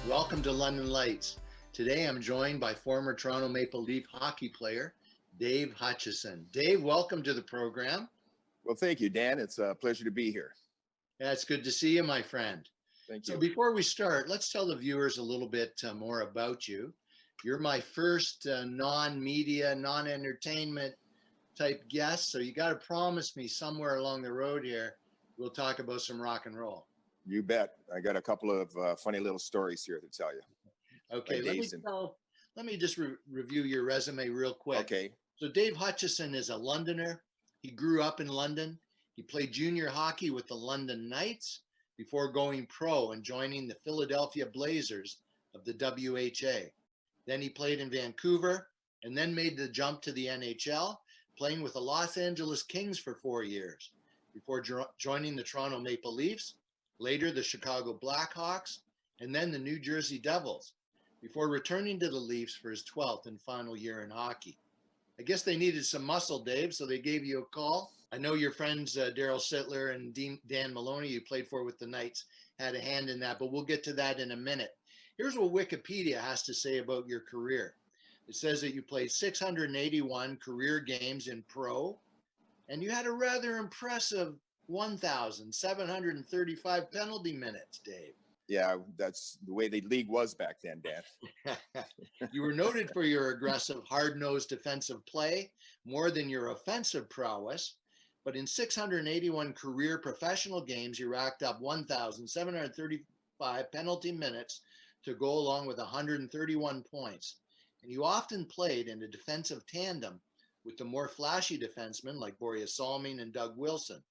Welcome to London Lights. Today I'm joined by former Toronto Maple Leaf hockey player Dave Hutchison. Dave, welcome to the program. Well, thank you, Dan. It's a pleasure to be here. Yeah, it's good to see you, my friend. Thank So you. before we start, let's tell the viewers a little bit more about you. You're my first non-media, non-entertainment type guest, so you got to promise me somewhere along the road here we'll talk about some rock and roll. You bet. I got a couple of funny little stories here to tell you. Okay, let me just review your resume real quick. Okay. So Dave Hutchison is a Londoner. He grew up in London. He played junior hockey with the London Knights before going pro and joining the Philadelphia Blazers of the WHA. Then he played in Vancouver and then made the jump to the NHL, playing with the Los Angeles Kings for 4 years before joining the Toronto Maple Leafs, later the Chicago Blackhawks, and then the New Jersey Devils, before returning to the Leafs for his 12th and final year in hockey. I guess they needed some muscle, Dave, so they gave you a call. I know your friends Daryl Sittler and Dan Maloney, you played for with the Knights, had a hand in that, but we'll get to that in a minute. Here's what Wikipedia has to say about your career. It says that you played 681 career games in pro, and you had a rather impressive 1,735 penalty minutes, Dave. Yeah, that's the way the league was back then, Dan. You were noted for your aggressive, hard-nosed defensive play more than your offensive prowess, but in 681 career professional games, you racked up 1,735 penalty minutes to go along with 131 points. And you often played in a defensive tandem with the more flashy defensemen like Boreas Salming and Doug Wilson.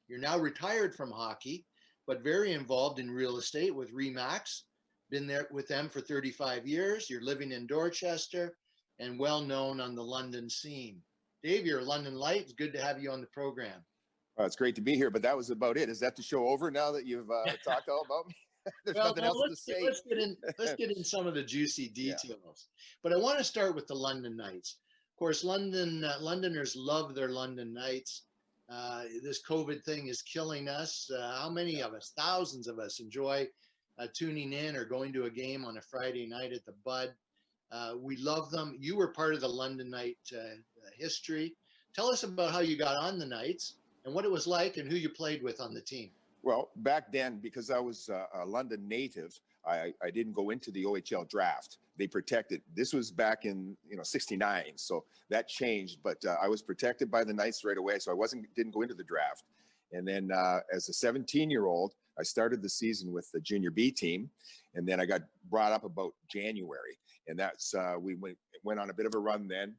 You're now retired from hockey, but very involved in real estate with Remax. Been there with them for 35 years. You're living in Dorchester and well known on the London scene. Dave, you're a London Light. It's good to have you on the program. Well, it's great to be here, but that was about it. Is that the show over now that you've talked all about me? There's nothing else to say. Let's get in some of the juicy details. Yeah. But I want to start with the London Knights. Of course, Londoners love their London Knights. This COVID thing is killing us. How many of us, thousands of us, enjoy tuning in or going to a game on a Friday night at the Bud? We love them. You were part of the London Knight history. Tell us about how you got on the Knights and what it was like and who you played with on the team. Well, back then, because I was a London native, I didn't go into the OHL draft. They protected. This was back in '69, so that changed. But I was protected by the Knights right away, so I didn't go into the draft. And then as a 17-year-old, I started the season with the junior B team, and then I got brought up about January, and that's we went on a bit of a run then.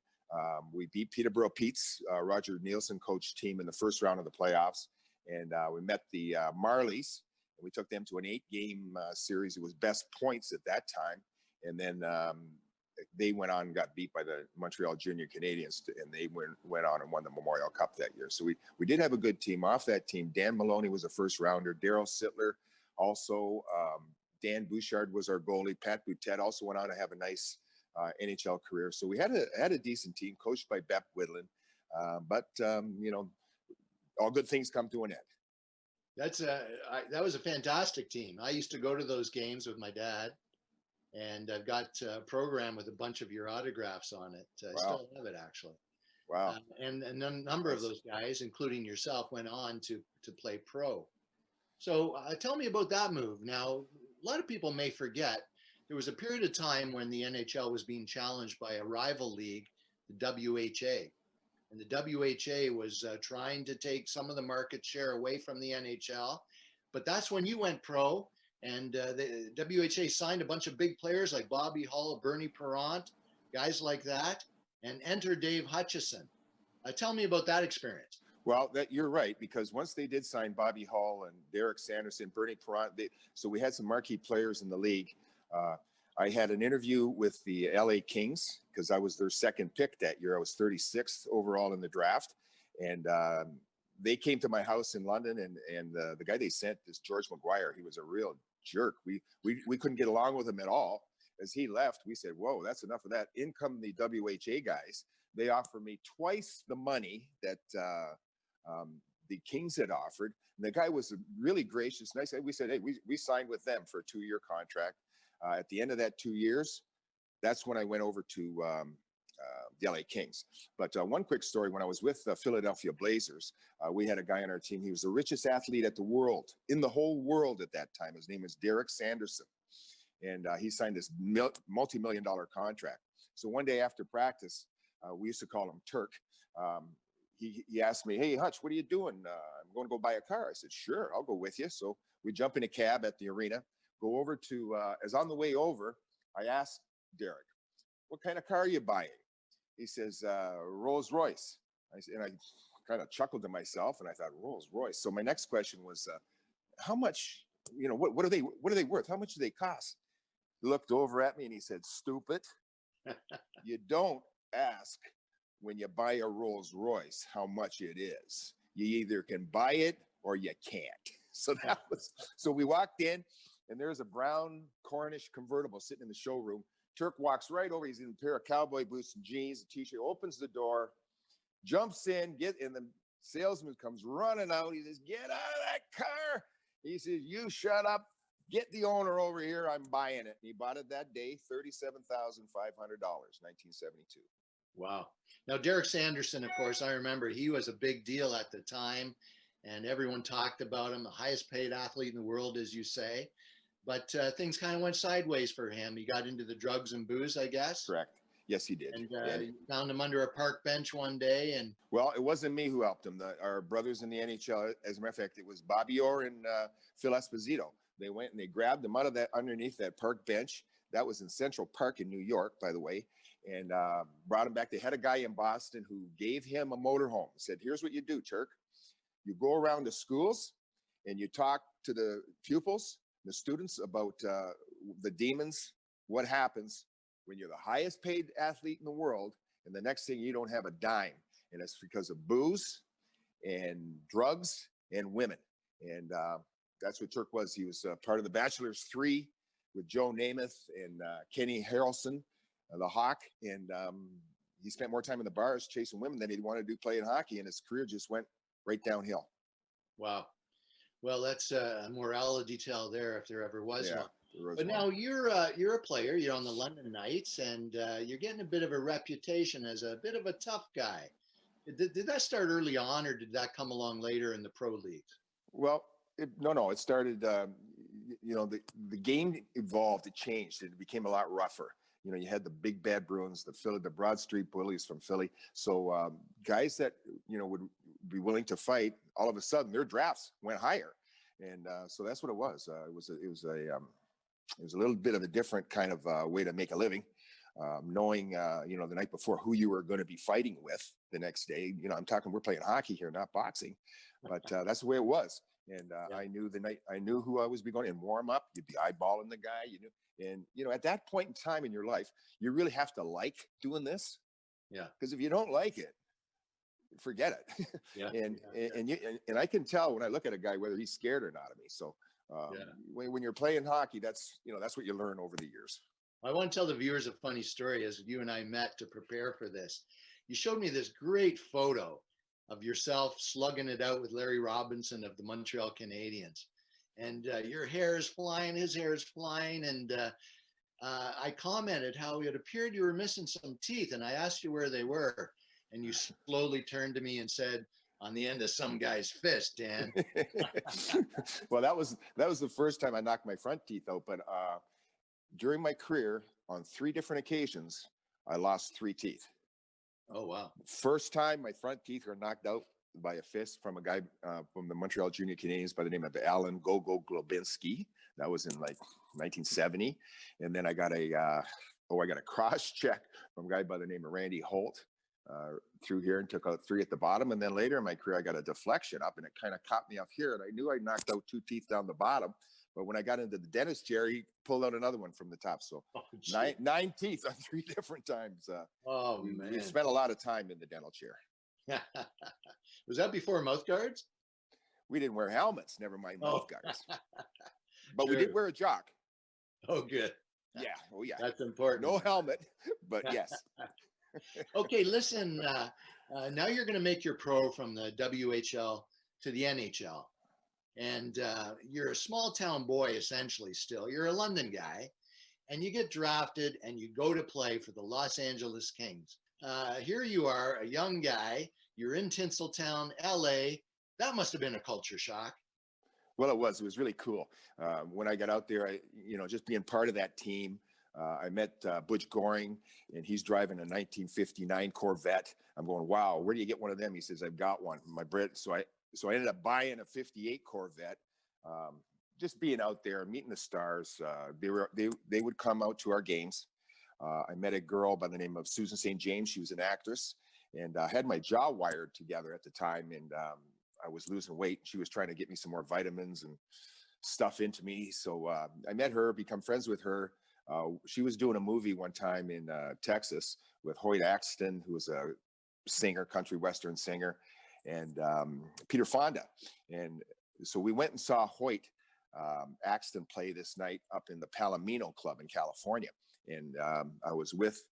We beat Peterborough Pete's Roger Nielsen coach team in the first round of the playoffs. And we met the Marlies, and we took them to an 8-game series. It was best points at that time. And then they went on and got beat by the Montreal Junior Canadiens, and they went on and won the Memorial Cup that year. So we did have a good team. Off that team, Dan Maloney was a first-rounder. Daryl Sittler also. Dan Bouchard was our goalie. Pat Boutet also went on to have a nice NHL career. So we had a decent team, coached by Bep Widlin. But all good things come to an end. That was a fantastic team. I used to go to those games with my dad, and I've got a program with a bunch of your autographs on it. I still have it, actually. Wow. And a number of those guys, including yourself, went on to play pro. So tell me about that move. Now, a lot of people may forget, there was a period of time when the NHL was being challenged by a rival league, the WHA. And the WHA was trying to take some of the market share away from the NHL. But that's when you went pro, and the WHA signed a bunch of big players like Bobby Hull, Bernie Parent, guys like that, and enter Dave Hutchison. Tell me about that experience. Well, you're right, because once they did sign Bobby Hull and Derek Sanderson, Bernie Parent, so we had some marquee players in the league. I had an interview with the LA Kings because I was their second pick that year. I was 36th overall in the draft. And they came to my house in London, and the guy they sent is George McGuire. He was a real jerk. We couldn't get along with him at all. As he left, we said, whoa, that's enough of that. In come the WHA guys. They offered me twice the money that the Kings had offered. And the guy was really gracious. And we said, hey, we signed with them for a 2-year contract. At the end of that 2 years, that's when I went over to the LA Kings. But one quick story, when I was with the Philadelphia Blazers, we had a guy on our team. He was the richest athlete in the whole world at that time. His name was Derek Sanderson. And he signed this multi-million-dollar contract. So one day after practice, we used to call him Turk. He asked me, "Hey, Hutch, what are you doing?" "I'm going to go buy a car." I said, "Sure, I'll go with you." So we jump in a cab at the arena, go over to, as on the way over, I asked Derek, "What kind of car are you buying?" He says, "Rolls Royce." And I kind of chuckled to myself, and I thought, Rolls Royce. So my next question was, how much, what are they worth? How much do they cost? He looked over at me and he said, "Stupid. You don't ask when you buy a Rolls Royce how much it is. You either can buy it or you can't." So we walked in, and there's a brown Cornish convertible sitting in the showroom. Turk walks right over. He's in a pair of cowboy boots and jeans, a t-shirt, opens the door, jumps in, and the salesman comes running out. He says, "Get out of that car." He says, "You shut up. Get the owner over here. I'm buying it." And he bought it that day, $37,500, 1972. Wow. Now, Derek Sanderson, of course, I remember he was a big deal at the time, and everyone talked about him, the highest paid athlete in the world, as you say. But things kind of went sideways for him. He got into the drugs and booze, I guess. Correct. Yes, he did. And you found him under a park bench one day. And well, it wasn't me who helped him. Our brothers in the NHL, as a matter of fact, it was Bobby Orr and Phil Esposito. They went and they grabbed him out of underneath that park bench. That was in Central Park in New York, by the way, and brought him back. They had a guy in Boston who gave him a motorhome. Said, "Here's what you do, Turk. You go around to schools and you talk to the pupils, the students, about the demons, what happens when you're the highest paid athlete in the world, and the next thing you don't have a dime, and it's because of booze and drugs and women." And that's what Turk was. He was part of the Bachelor's 3 with Joe Namath and Kenny Harrelson, the Hawk. And he spent more time in the bars chasing women than he wanted to do playing hockey, and his career just went right downhill. Wow. Well, that's a morality tale there, if there ever was one. But one. now you're a player. You're on the London Knights, and you're getting a bit of a reputation as a bit of a tough guy. Did that start early on, or did that come along later in the pro leagues? Well, it started. The game evolved. It changed. It became a lot rougher. You had the big bad Bruins, the Broad Street Bullies from Philly. So guys that would be willing to fight, all of a sudden their drafts went higher, and so that's what it was. It was a little bit of a different kind of way to make a living, knowing the night before who you were going to be fighting with the next day. I'm talking, we're playing hockey here, not boxing, but that's the way it was. And I knew who I was going in warm up. You'd be eyeballing the guy, and at that point in time in your life, you really have to like doing this. Yeah. Because if you don't like it, forget it. Yeah. And I can tell when I look at a guy whether he's scared or not of me. So when you're playing hockey, that's what you learn over the years. I want to tell the viewers a funny story. As you and I met to prepare for this, you showed me this great photo of yourself slugging it out with Larry Robinson of the Montreal Canadiens. And your hair is flying, his hair is flying. And I commented how it appeared you were missing some teeth. And I asked you where they were. And you slowly turned to me and said, "On the end of some guy's fist, Dan." Well, that was the first time I knocked my front teeth out. But during my career, on 3 different occasions, I lost 3 teeth. Oh, wow. First time my front teeth were knocked out by a fist from a guy from the Montreal Junior Canadiens by the name of Alan Gogo Globinski. That was in like 1970. And then I got a cross check from a guy by the name of Randy Holt through here, and took out 3 at the bottom. And then later in my career, I got a deflection up, and it kind of caught me off here. And I knew I knocked out 2 teeth down the bottom. But when I got into the dentist chair, he pulled out another one from the top. So 9 teeth on 3 different times. Man. We spent a lot of time in the dental chair. Was that before mouth guards? We didn't wear helmets, never mind mouth guards. But Sure. we did wear a jock. Oh, good. Yeah. Oh, yeah. That's important. No helmet, but yes. Okay, listen, now you're going to make your pro from the WHL to the NHL. And you're a small town boy, essentially, still. You're a London guy. and you get drafted and you go to play for the Los Angeles Kings. Here you are, a young guy, you're in Tinseltown, LA. That must have been a culture shock. Well, it was really cool. When I got out there, just being part of that team, I met Butch Goring, and he's driving a 1959 Corvette. I'm going, wow, where do you get one of them? He says, I've got one. So I ended up buying a 58 Corvette. Just being out there, meeting the stars. They would come out to our games. I met a girl by the name of Susan St. James. She was an actress, and I had my jaw wired together at the time, and I was losing weight. She was trying to get me some more vitamins and stuff into me. So I met her, become friends with her. She was doing a movie one time in Texas with Hoyt Axton, who was a singer, country western singer, and Peter Fonda. And so we went and saw Hoyt Axton play this night up in the Palomino Club in California. And I was with,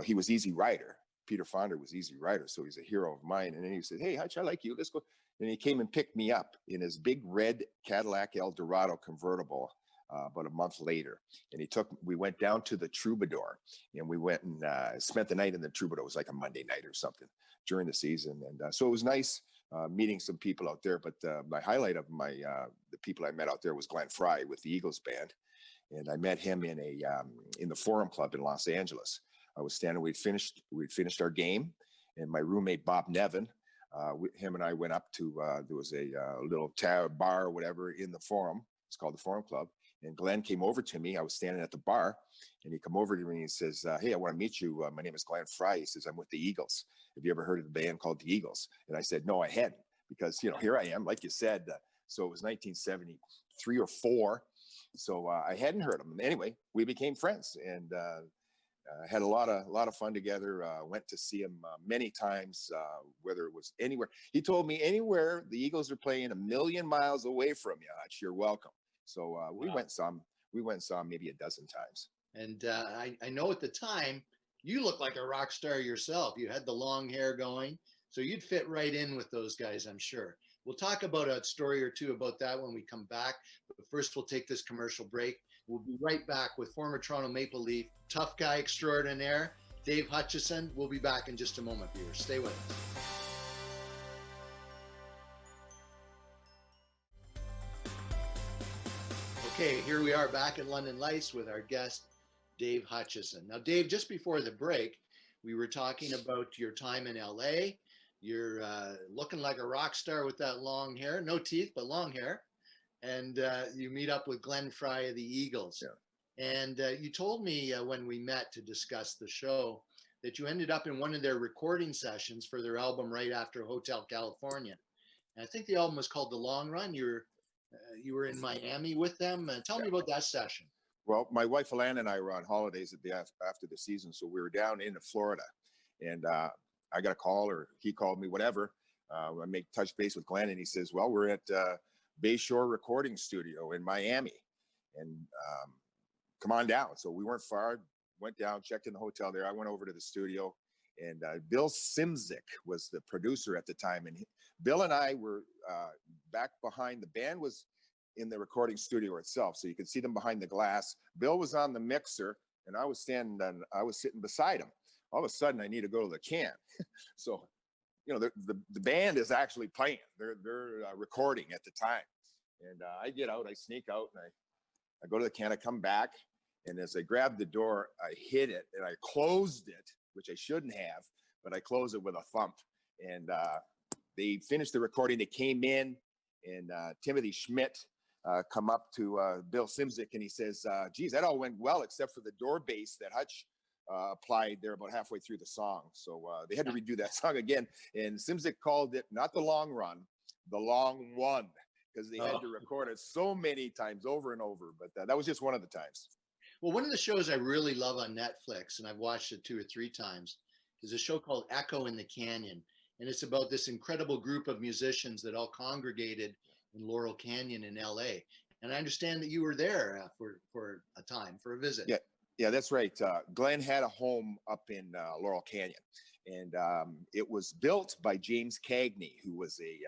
he was Easy Rider. Peter Fonda was Easy Rider, so he's a hero of mine. And then he said, hey, Hutch, I like you. Let's go. And he came and picked me up in his big red Cadillac Eldorado convertible about a month later. And we went down to the Troubadour, and we went and spent the night in the Troubadour. It was like a Monday night or something during the season. And so it was nice meeting some people out there. But my highlight of the people I met out there was Glenn Frey with the Eagles band. And I met him in the Forum Club in Los Angeles. I was standing, we'd finished our game, and my roommate, Bob Nevin, him and I went up to, there was a little bar or whatever in the Forum. It's called the Forum Club. And Glenn came over to me. I was standing at the bar, and he come over to me and he says, hey, I want to meet you. My name is Glenn Frey. He says, I'm with the Eagles. Have you ever heard of the band called the Eagles? And I said, no, I hadn't, because, here I am, like you said. So it was 1973 or 4. So I hadn't heard of them. Anyway, we became friends, and had a lot of fun together. Went to see him many times, whether it was anywhere. He told me, anywhere the Eagles are playing 1,000,000 miles away from you, Hutch, you're welcome. So we went and saw him maybe a dozen times. And I know at the time you looked like a rock star yourself. You had the long hair going, so you'd fit right in with those guys, I'm sure. We'll talk about a story or two about that when we come back. But first, we'll take this commercial break. We'll be right back with former Toronto Maple Leaf tough guy extraordinaire, Dave Hutchison. We'll be back in just a moment, viewers. Stay with us. Okay, here we are back in London Lights with our guest, Dave Hutchison. Now, Dave, just before the break, we were talking about your time in LA. You're looking like a rock star with that long hair, no teeth, but long hair. And you meet up with Glenn Frey of the Eagles. Yeah. And you told me when we met to discuss the show that you ended up in one of their recording sessions for their album right after Hotel California. And I think the album was called The Long Run. You were in Miami with them. Tell me about that session. Well, my wife, Alana, and I were on holidays after the season. So we were down into Florida, and I got a call, or he called me, whatever. I make touch base with Glenn, and he says, well, we're at Bayshore Recording Studio in Miami, and come on down. So we weren't far, went down, checked in the hotel there. I went over to the studio, and Bill Simzik was the producer at the time. And Bill and I were back behind. The band was in the recording studio itself, so you could see them behind the glass. Bill was on the mixer, and I was sitting beside him. All of a sudden, I need to go to the can. So, the band is actually playing. They're recording at the time. And I get out, I sneak out, and I go to the can. I come back, and as I grab the door, I hit it, and I closed it, which I shouldn't have, but I closed it with a thump. And they finished the recording. They came in, and Timothy Schmidt come up to Bill Simzik, and he says, geez, that all went well except for the door bass that Hutch applied there about halfway through the song. So they had to redo that song again. And Simzik called it not The Long Run, The Long One, because they had to record it so many times over and over. But that was just one of the times. Well, one of the shows I really love on Netflix, and I've watched it 2 or 3 times, is a show called Echo in the Canyon. And it's about this incredible group of musicians that all congregated in Laurel Canyon in LA. And I understand that you were there for a time, for a visit. Yeah, that's right. Glenn had a home up in Laurel Canyon, and it was built by James Cagney, who was a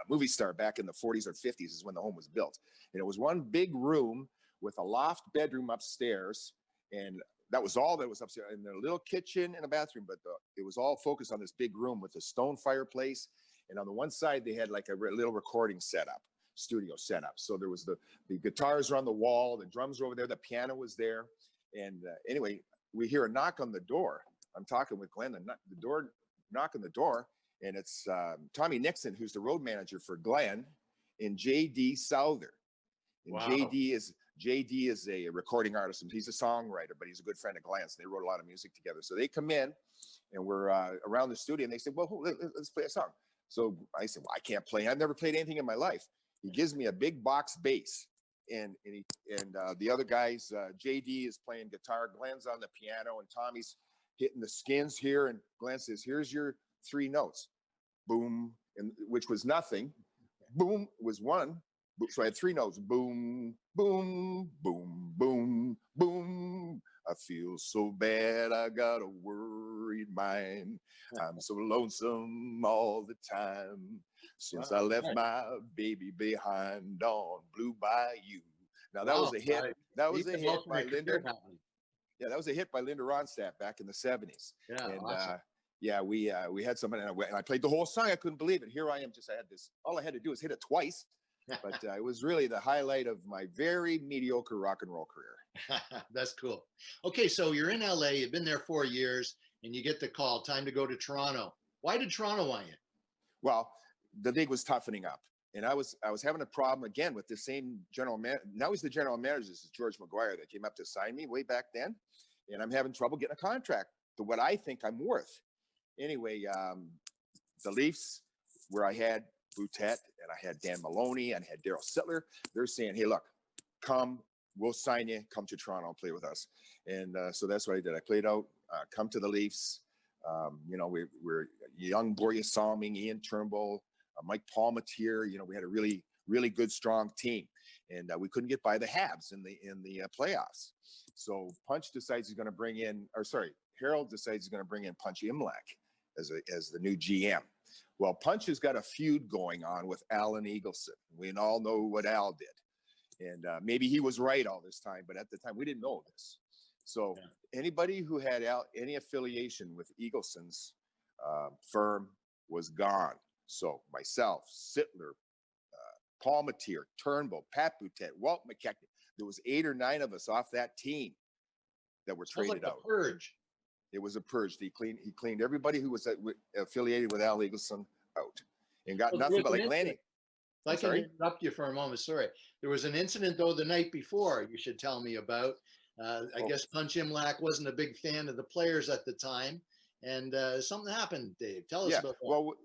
movie star back in the 40s or 50s is when the home was built. And it was one big room with a loft bedroom upstairs, and that was all that was upstairs, and a little kitchen and a bathroom, but it was all focused on this big room with a stone fireplace. And on the one side, they had like a little recording setup, studio setup. So there was the guitars were on the wall, the drums were over there, the piano was there. And anyway, we hear a knock on the door. I'm talking with Glenn, knock on the door, and it's Tommy Nixon, who's the road manager for Glenn, and J.D. Souther. And Wow. JD is a recording artist, and he's a songwriter, but he's a good friend of Glenn's. They wrote a lot of music together. So they come in, and we're around the studio, and they say, well, let's play a song. So I said, well, I can't play. I've never played anything in my life. He gives me a big box bass, and the other guys, JD is playing guitar, Glenn's on the piano, and Tommy's hitting the skins here, and Glenn says, here's your 3 notes. Boom, and which was nothing. Boom was 1. So I had 3 notes. Boom, boom, boom, boom, boom. I feel so bad, I got a worried mind. I'm so lonesome all the time since I left my baby behind on Blue Bayou. Now that was a hit. That was a hit by Linda. Yeah, that was a hit by Linda Ronstadt back in the 70s. Yeah, and awesome. yeah, we had something, and I played the whole song. I couldn't believe it. Here I am, I had this. All I had to do was hit it twice. But it was really the highlight of my very mediocre rock and roll career. That's cool. Okay, so you're in LA, you've been there 4 years, and you get the call, time to go to Toronto. Why did Toronto want you? Well, the league was toughening up, and I was having a problem again with the same general man. Now he's the general manager. This is George McGuire that came up to sign me way back then, and I'm having trouble getting a contract to what I think I'm worth. Anyway, the Leafs, where I had Boutet and I had Dan Maloney and I had Daryl Sittler, they're saying, hey, look, come, we'll sign you, come to Toronto and play with us. And so that's what I did. I played out, come to the Leafs. We're young Borja Salming, Ian Turnbull, Mike Palmatier. We had a really, really good, strong team. And we couldn't get by the Habs in the playoffs. So Punch decides he's going to bring in, Harold decides he's going to bring in Punch Imlach as the new GM. Well, Punch has got a feud going on with Alan Eagleson. We all know what Al did. And maybe he was right all this time, but at the time we didn't know this. So anybody who had any affiliation with Eagleson's firm was gone. So myself, Sittler, Palmatier, Turnbull, Pat Boutet, Walt McKechnie, there was 8 or 9 of us off that team that were traded out. Purge. It was a purge. He cleaned everybody who was affiliated with Al Eagleson out, and got nothing but like Lanny. I can interrupt you for a moment. Sorry. There was an incident though the night before you should tell me about. I guess Punch Imlach wasn't a big fan of the players at the time, and something happened. Dave, tell us about that. Well,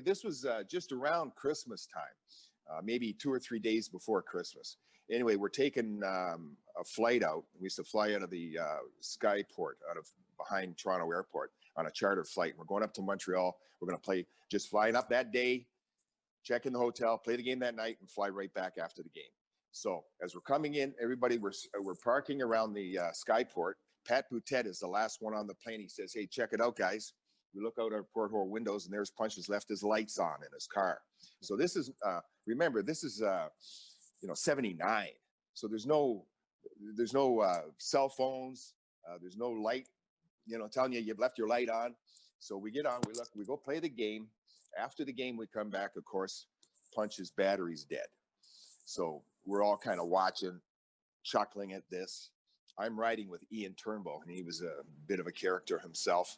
this was just around Christmas time, maybe 2 or 3 days before Christmas. Anyway, we're taking a flight out. We used to fly out of the Skyport, out of behind Toronto Airport on a charter flight. We're going up to Montreal. We're going to just flying up that day, check in the hotel, play the game that night, and fly right back after the game. So as we're coming in, everybody, we're parking around the Skyport. Pat Boutet is the last one on the plane. He says, hey, check it out, guys. We look out our porthole windows, and there's Punch has left his lights on in his car. So this is, remember, this is, 79. So there's no cell phones. There's no light, telling you you've left your light on. So we get on, we go play the game. After the game, we come back, of course, Punch's battery's dead. So we're all kind of watching, chuckling at this. I'm riding with Ian Turnbull, and he was a bit of a character himself.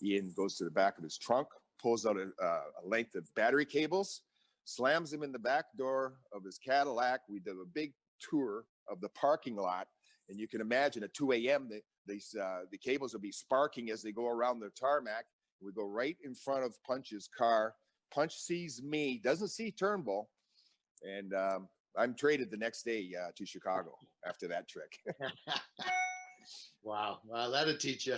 Ian goes to the back of his trunk, pulls out a length of battery cables, slams them in the back door of his Cadillac. We did a big tour of the parking lot, and you can imagine at 2 a.m. The cables will be sparking as they go around the tarmac. We go right in front of Punch's car. Punch sees me, doesn't see Turnbull, and I'm traded the next day to Chicago after that trick. Wow, that'll teach you.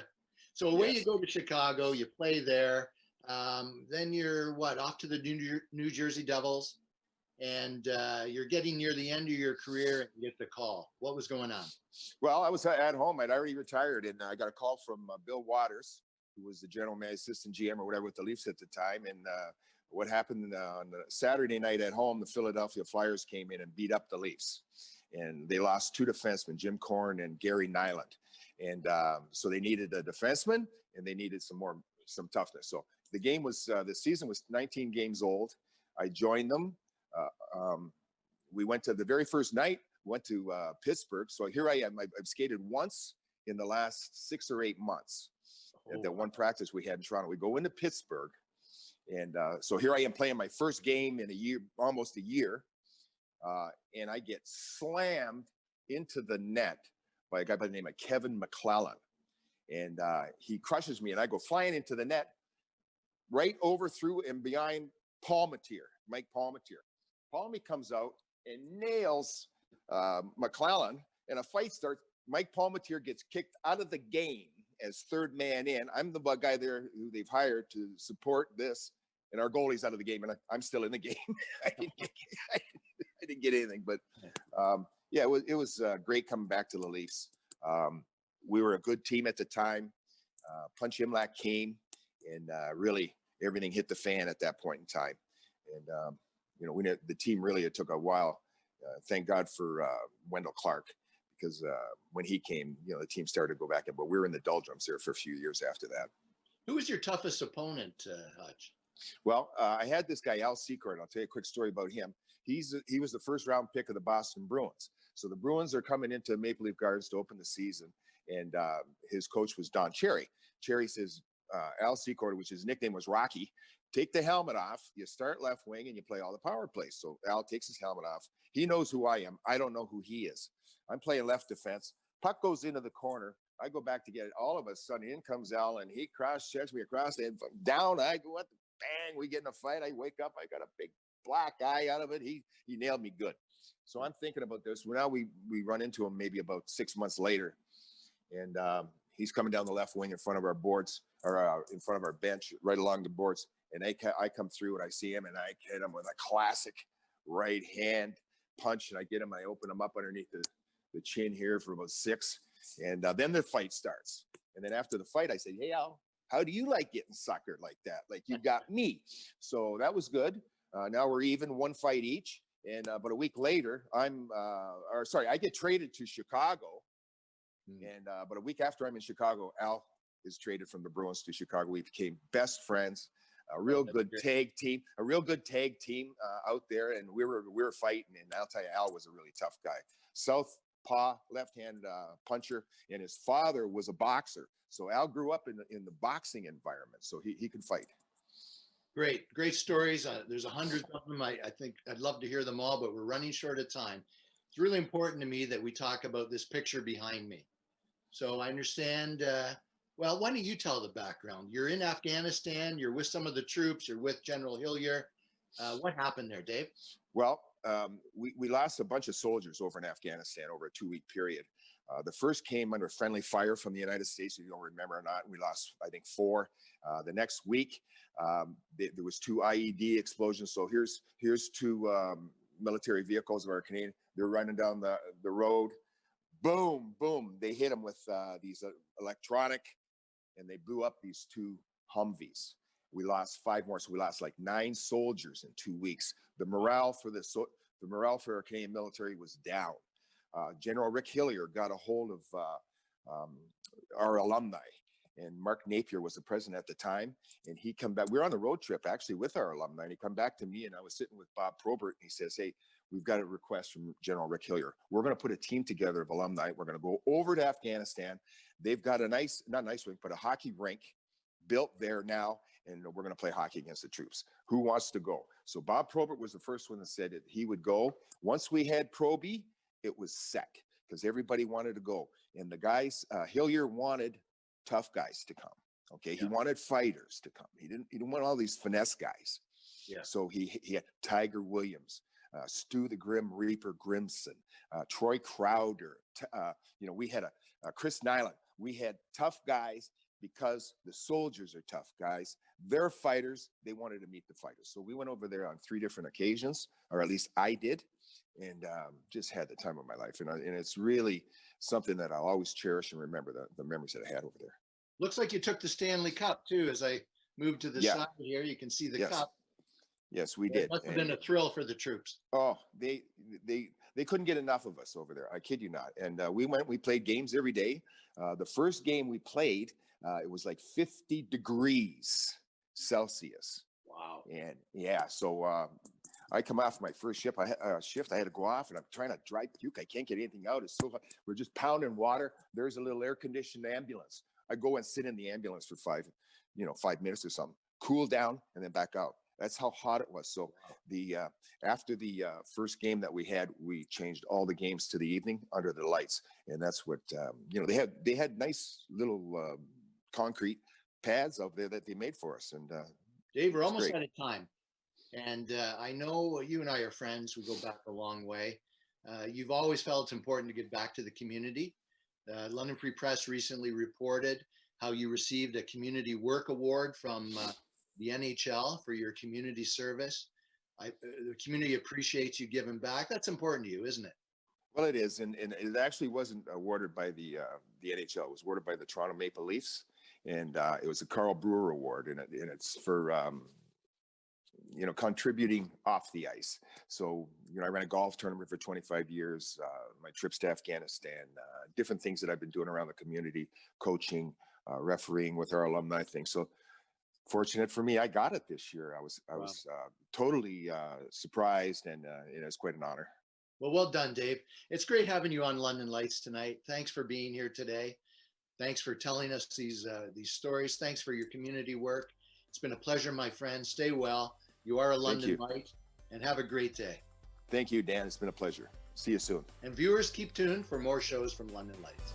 So away you go to Chicago, you play there. Then you're off to the New Jersey Devils, and you're getting near the end of your career and you get the call. What was going on? Well, I was at home. I'd already retired, and I got a call from Bill Waters, who was the general manager, assistant GM or whatever with the Leafs at the time. And what happened on the Saturday night at home, the Philadelphia Flyers came in and beat up the Leafs. and they lost two defensemen, Jim Korn and Gary Nyland. And so they needed a defenseman, and they needed some toughness. So the season was 19 games old. I joined them. We went to the very first night, went to Pittsburgh. So here I am. I've skated once in the last 6 or 8 months at that one practice we had in Toronto. We go into Pittsburgh. And so here I am playing my first game in a year, almost a year. And I get slammed into the net by a guy by the name of Kevin McClellan. And he crushes me, and I go flying into the net, right over, through, and behind Mike Palmatier. Palmy comes out and nails McClellan, and a fight starts. Mike Palmatier gets kicked out of the game as third man in. I'm the guy there who they've hired to support this, and our goalie's out of the game, and I'm still in the game. I didn't get anything, but yeah, it was great coming back to the Leafs. We were a good team at the time. Punch Imlach came, and really everything hit the fan at that point in time. And the team really, it took a while. Thank God for Wendell Clark, because when he came, the team started to go back in. But we were in the doldrums there for a few years after that. Who was your toughest opponent, Hutch? Well, I had this guy, Al Secord. I'll tell you a quick story about him. He was the first round pick of the Boston Bruins. So the Bruins are coming into Maple Leaf Gardens to open the season, and his coach was Don Cherry. Cherry says, Al Secord, which his nickname was Rocky, take the helmet off, you start left wing, and you play all the power plays. So Al takes his helmet off. He knows who I am. I don't know who he is. I'm playing left defense. Puck goes into the corner. I go back to get it. All of a sudden, in comes Al, and he cross-checks me across, and down I go, bang, we get in a fight. I wake up. I got a big black eye out of it. He nailed me good. So I'm thinking about this. Now we run into him maybe about 6 months later, and he's coming down the left wing in front of our boards, or in front of our bench, right along the boards. And I come through, and I see him, and I hit him with a classic right hand punch, and I get him. I open him up underneath the chin here for about 6, and then the fight starts. And then after the fight, I say, "Hey, Al, how do you like getting suckered like that? Like you got me." So that was good. Now we're even, 1 fight each. And but a week later, I get traded to Chicago. And but a week after I'm in Chicago, Al is traded from the Bruins to Chicago. We became best friends. A real good tag team out there, and we were fighting. And I'll tell you, Al was a really tough guy. Southpaw, left-hand puncher, and his father was a boxer. So Al grew up in the boxing environment, so he could fight. Great stories. There's 100 of them. I think I'd love to hear them all, but we're running short of time. It's really important to me that we talk about this picture behind me. So I understand. Well, why don't you tell the background? You're in Afghanistan. You're with some of the troops. You're with General Hillier. What happened there, Dave? Well, we lost a bunch of soldiers over in Afghanistan over a 2-week period. The first came under friendly fire from the United States, if you don't remember or not. We lost, I think, 4. The next week, there was 2 IED explosions. So here's 2 military vehicles of our Canadian. They're running down the road. Boom, boom. They hit them with these electronic, and they blew up these 2 Humvees. We lost 5 more, so we lost like 9 soldiers in 2 weeks. The morale for our Canadian military was down. General Rick Hillier got a hold of our alumni, and Mark Napier was the president at the time. And he come back. We were on the road trip actually with our alumni, and he come back to me, and I was sitting with Bob Probert, and he says, "Hey, we've got a request from General Rick Hillier. We're going to put a team together of alumni. We're going to go over to Afghanistan. They've got not a nice rink, but a hockey rink built there now, and we're going to play hockey against the troops. Who wants to go?" So Bob Probert was the first one that said that he would go. Once we had Proby, it was set because everybody wanted to go. And the guys, Hillier wanted tough guys to come. Okay, yeah. He wanted fighters to come. He didn't want all these finesse guys. Yeah. So he had Tiger Williams, Stu the Grim Reaper Grimson, Troy Crowder. We had a Chris Nyland. We had tough guys because the soldiers are tough guys. They're fighters. They wanted to meet the fighters. So we went over there on 3 different occasions, or at least I did, and just had the time of my life. And it's really something that I'll always cherish and remember the memories that I had over there. Looks like you took the Stanley Cup too. As I move to the side here, you can see the cup. Yes, we It did. must have been a thrill for the troops. Oh, they couldn't get enough of us over there. I kid you not. And we played games every day. The first game we played, it was like 50 degrees Celsius. Wow. And yeah, so I come off my first shift. I had to go off, and I'm trying to dry puke. I can't get anything out. It's so hot. We're just pounding water. There's a little air-conditioned ambulance. I go and sit in the ambulance for 5 minutes or something, cool down, and then back out. That's how hot it was. So after the first game that we had, we changed all the games to the evening under the lights, and that's what they had nice little concrete pads out there that they made for us. And Dave, we're almost out of time. And I know you and I are friends. We go back a long way. You've always felt it's important to give back to the community. London Free Press recently reported how you received a Community Work Award from the NHL for your community service. The community appreciates you giving back. That's important to you, isn't it? Well, it is. And it actually wasn't awarded by the NHL. It was awarded by the Toronto Maple Leafs. And it was a Carl Brewer Award. And it's for contributing off the ice. So, I ran a golf tournament for 25 years, my trips to Afghanistan, different things that I've been doing around the community, coaching, refereeing with our alumni thing. So fortunate for me, I got it this year. I was totally surprised, and it's quite an honor. Well done, Dave. It's great having you on London Lights tonight. Thanks for being here today. Thanks for telling us these stories. Thanks for your community work. It's been a pleasure, my friend. Stay well. You are a London Light, and have a great day. Thank you, Dan. It's been a pleasure. See you soon. And viewers, keep tuned for more shows from London Lights.